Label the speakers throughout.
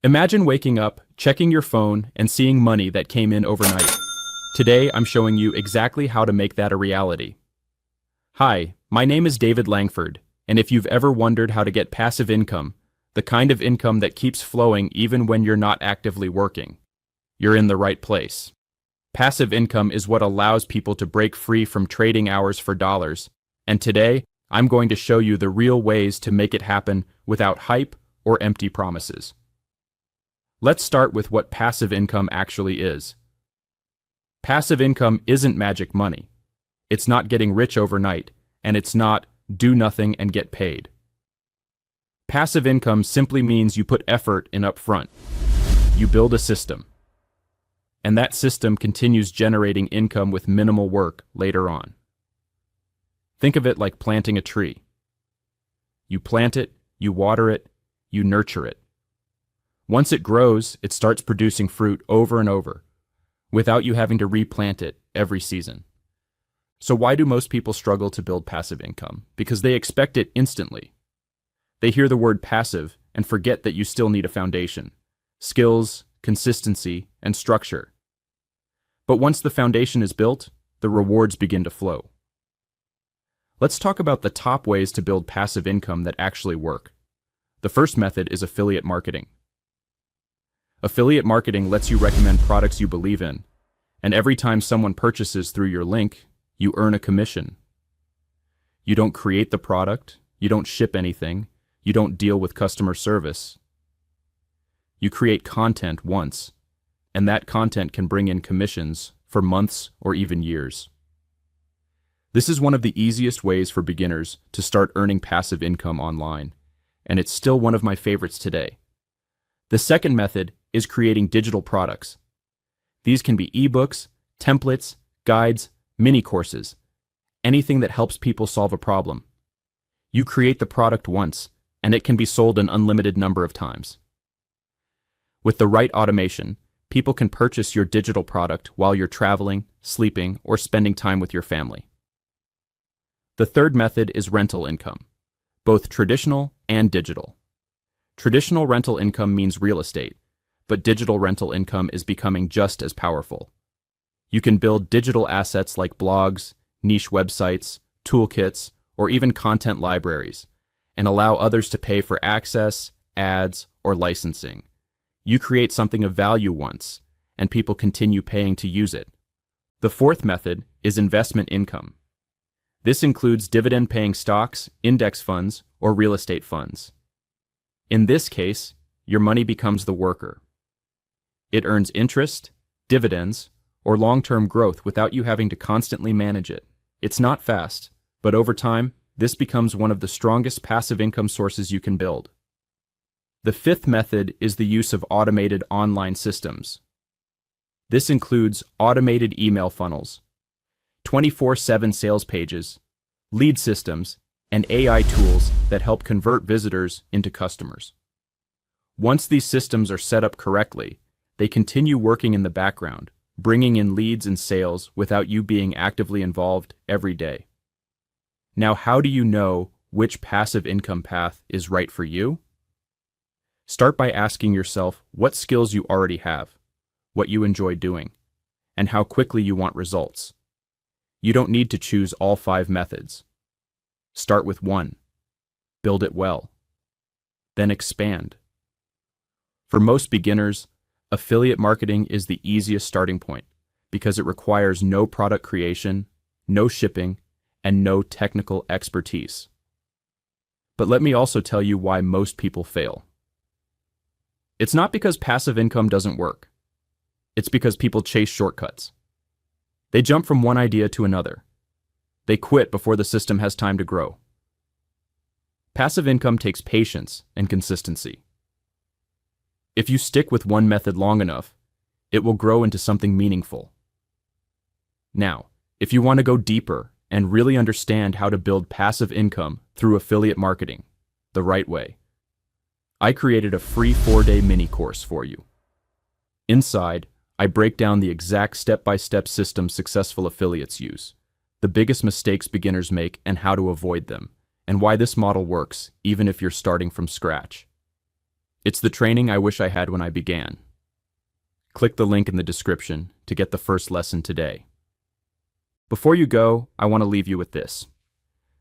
Speaker 1: Imagine waking up, checking your phone, and seeing money that came in overnight. Today, I'm showing you exactly how to make that a reality. Hi, my name is David Langford, and if you've ever wondered how to get passive income, the kind of income that keeps flowing even when you're not actively working, you're in the right place. Passive income is what allows people to break free from trading hours for dollars, and today, I'm going to show you the real ways to make it happen without hype or empty promises. Let's start with what passive income actually is. Passive income isn't magic money. It's not getting rich overnight, and it's not do nothing and get paid. Passive income simply means you put effort in up front. You build a system. And that system continues generating income with minimal work later on. Think of it like planting a tree. You plant it, you water it, you nurture it. Once it grows, it starts producing fruit over and over, without you having to replant it every season. So why do most people struggle to build passive income? Because they expect it instantly. They hear the word passive and forget that you still need a foundation, skills, consistency, and structure. But once the foundation is built, the rewards begin to flow. Let's talk about the top ways to build passive income that actually work. The first method is affiliate marketing. Affiliate marketing lets you recommend products you believe in, and every time someone purchases through your link, you earn a commission. You don't create the product, you don't ship anything, you don't deal with customer service. You create content once, and that content can bring in commissions for months or even years. This is one of the easiest ways for beginners to start earning passive income online, and it's still one of my favorites today. The second method is creating digital products. These can be ebooks, templates, guides, mini courses, anything that helps people solve a problem. You create the product once, and it can be sold an unlimited number of times. With the right automation, people can purchase your digital product while you're traveling, sleeping, or spending time with your family. The third method is rental income, both traditional and digital. Traditional rental income means real estate, but digital rental income is becoming just as powerful. You can build digital assets like blogs, niche websites, toolkits, or even content libraries, and allow others to pay for access, ads, or licensing. You create something of value once, and people continue paying to use it. The fourth method is investment income. This includes dividend-paying stocks, index funds, or real estate funds. In this case, your money becomes the worker. It earns interest, dividends, or long-term growth without you having to constantly manage it. It's not fast, but over time, this becomes one of the strongest passive income sources you can build. The fifth method is the use of automated online systems. This includes automated email funnels, 24/7 sales pages, lead systems, and AI tools that help convert visitors into customers. Once these systems are set up correctly, they continue working in the background, bringing in leads and sales without you being actively involved every day. Now, how do you know which passive income path is right for you? Start by asking yourself what skills you already have, what you enjoy doing, and how quickly you want results. You don't need to choose all 5 methods. Start with one. Build it well. Then expand. For most beginners, affiliate marketing is the easiest starting point because it requires no product creation, no shipping, and no technical expertise. But let me also tell you why most people fail. It's not because passive income doesn't work. It's because people chase shortcuts. They jump from one idea to another. They quit before the system has time to grow. Passive income takes patience and consistency. If you stick with one method long enough, it will grow into something meaningful. Now, if you want to go deeper and really understand how to build passive income through affiliate marketing the right way, I created a free 4-day mini course for you. Inside, I break down the exact step-by-step system successful affiliates use, the biggest mistakes beginners make and how to avoid them, and why this model works even if you're starting from scratch. It's the training I wish I had when I began. Click the link in the description to get the first lesson today. Before you go, I want to leave you with this.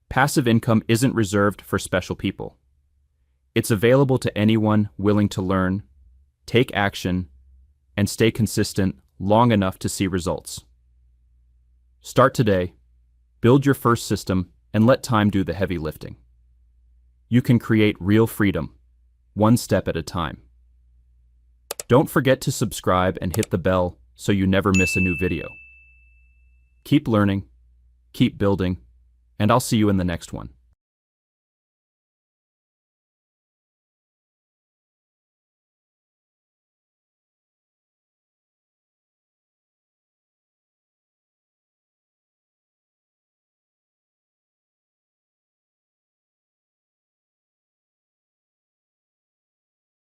Speaker 1: Passive income isn't reserved for special people. It's available to anyone willing to learn, take action, and stay consistent long enough to see results. Start today, build your first system, and let time do the heavy lifting. You can create real freedom, one step at a time. Don't forget to subscribe and hit the bell so you never miss a new video. Keep learning, keep building, and I'll see you in the next one.